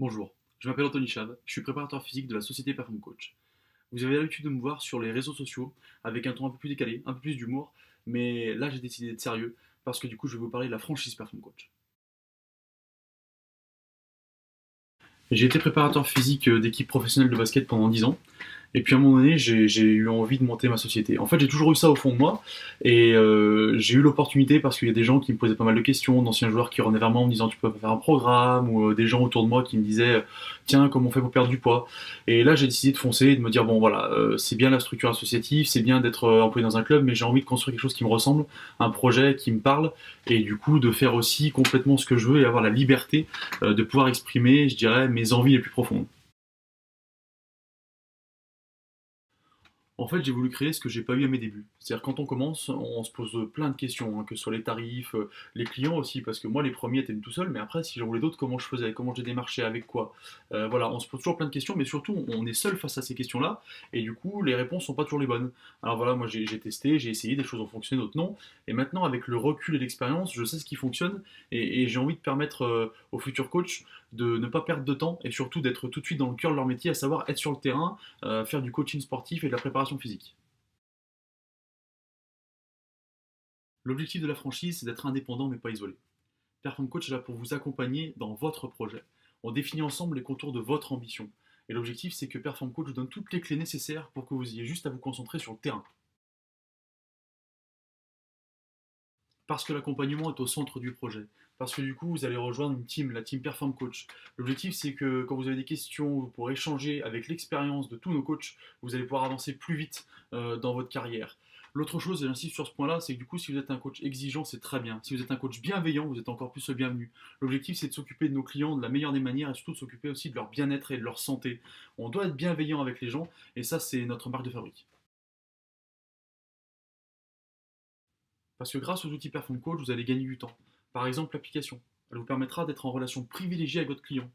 Bonjour, je m'appelle Anthony Chave, je suis préparateur physique de la société Perform Coach. Vous avez l'habitude de me voir sur les réseaux sociaux avec un ton un peu plus décalé, un peu plus d'humour, mais là j'ai décidé d'être sérieux parce que du coup je vais vous parler de la franchise Perform Coach. J'ai été préparateur physique d'équipe professionnelle de basket pendant 10 ans. Et puis à un moment donné, j'ai eu envie de monter ma société. En fait, j'ai toujours eu ça au fond de moi. Et j'ai eu l'opportunité parce qu'il y a des gens qui me posaient pas mal de questions, d'anciens joueurs qui revenaient vers moi en me disant tu peux pas faire un programme, ou des gens autour de moi qui me disaient tiens, comment on fait pour perdre du poids. Et là, j'ai décidé de foncer et de me dire bon voilà, c'est bien la structure associative, c'est bien d'être employé dans un club, mais j'ai envie de construire quelque chose qui me ressemble, un projet qui me parle, et du coup de faire aussi complètement ce que je veux et avoir la liberté de pouvoir exprimer, je dirais, mes envies les plus profondes. En fait, j'ai voulu créer ce que j'ai pas eu à mes débuts. C'est-à-dire quand on commence, on se pose plein de questions, hein, que ce soit les tarifs, les clients aussi, parce que moi les premiers étaient tout seuls, mais après si j'en voulais d'autres, comment je faisais, comment j'ai démarché, avec quoi. Voilà, on se pose toujours plein de questions, mais surtout on est seul face à ces questions-là, et du coup les réponses sont pas toujours les bonnes. Alors voilà, moi j'ai testé, j'ai essayé, des choses ont fonctionné, d'autres non, et maintenant avec le recul et l'expérience, je sais ce qui fonctionne, et j'ai envie de permettre aux futurs coachs de ne pas perdre de temps, et surtout d'être tout de suite dans le cœur de leur métier, à savoir être sur le terrain, faire du coaching sportif et de la préparation physique. L'objectif de la franchise, c'est d'être indépendant mais pas isolé. Perform Coach est là pour vous accompagner dans votre projet. On définit ensemble les contours de votre ambition. Et l'objectif, c'est que Perform Coach vous donne toutes les clés nécessaires pour que vous ayez juste à vous concentrer sur le terrain. Parce que l'accompagnement est au centre du projet. Parce que du coup, vous allez rejoindre une team, la team Perform Coach. L'objectif, c'est que quand vous avez des questions, vous pourrez échanger avec l'expérience de tous nos coachs, vous allez pouvoir avancer plus vite dans votre carrière. L'autre chose, et j'insiste sur ce point-là, c'est que du coup, si vous êtes un coach exigeant, c'est très bien. Si vous êtes un coach bienveillant, vous êtes encore plus le bienvenu. L'objectif, c'est de s'occuper de nos clients de la meilleure des manières et surtout de s'occuper aussi de leur bien-être et de leur santé. On doit être bienveillant avec les gens et ça, c'est notre marque de fabrique. Parce que grâce aux outils Perform Coach, vous allez gagner du temps. Par exemple, l'application. Elle vous permettra d'être en relation privilégiée avec votre client.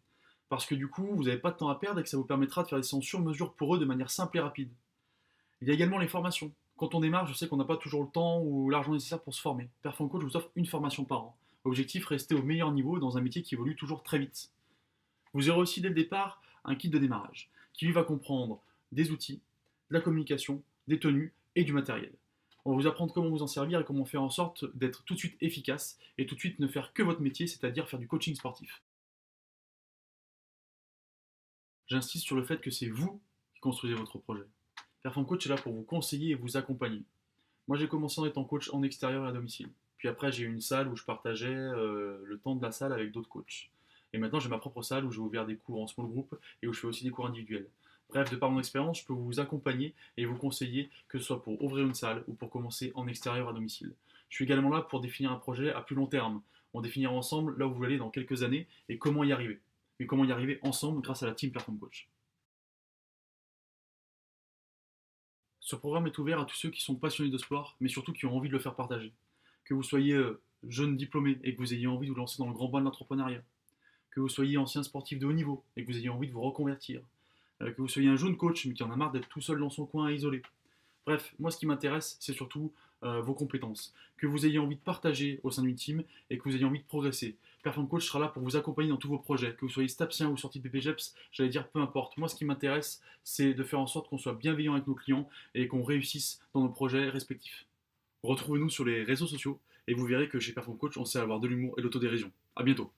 Parce que du coup, vous n'avez pas de temps à perdre et que ça vous permettra de faire des séances sur mesure pour eux de manière simple et rapide. Il y a également les formations. Quand on démarre, je sais qu'on n'a pas toujours le temps ou l'argent nécessaire pour se former. Perform Coach vous offre une formation par an. Objectif, rester au meilleur niveau dans un métier qui évolue toujours très vite. Vous aurez aussi dès le départ un kit de démarrage qui lui va comprendre des outils, de la communication, des tenues et du matériel. On va vous apprendre comment vous en servir et comment faire en sorte d'être tout de suite efficace et tout de suite ne faire que votre métier, c'est-à-dire faire du coaching sportif. J'insiste sur le fait que c'est vous qui construisez votre projet. Perform Coach est là pour vous conseiller et vous accompagner. Moi j'ai commencé en étant coach en extérieur et à domicile. Puis après j'ai eu une salle où je partageais le temps de la salle avec d'autres coachs. Et maintenant j'ai ma propre salle où j'ai ouvert des cours en small group et où je fais aussi des cours individuels. Bref, de par mon expérience, je peux vous accompagner et vous conseiller, que ce soit pour ouvrir une salle ou pour commencer en extérieur à domicile. Je suis également là pour définir un projet à plus long terme. On définira ensemble là où vous voulez aller dans quelques années et comment y arriver. Mais comment y arriver ensemble grâce à la team Perform Coach. Ce programme est ouvert à tous ceux qui sont passionnés de sport, mais surtout qui ont envie de le faire partager. Que vous soyez jeune diplômé et que vous ayez envie de vous lancer dans le grand bain de l'entrepreneuriat, que vous soyez ancien sportif de haut niveau et que vous ayez envie de vous reconvertir, que vous soyez un jeune coach mais qui en a marre d'être tout seul dans son coin isolé. Bref, moi ce qui m'intéresse, c'est surtout vos compétences, que vous ayez envie de partager au sein d'une team et que vous ayez envie de progresser. Perform Coach sera là pour vous accompagner dans tous vos projets, que vous soyez stapsien ou sorti de BPGEPS, j'allais dire peu importe. Moi ce qui m'intéresse, c'est de faire en sorte qu'on soit bienveillant avec nos clients et qu'on réussisse dans nos projets respectifs. Retrouvez-nous sur les réseaux sociaux et vous verrez que chez Perform Coach, on sait avoir de l'humour et de l'autodérision. A bientôt.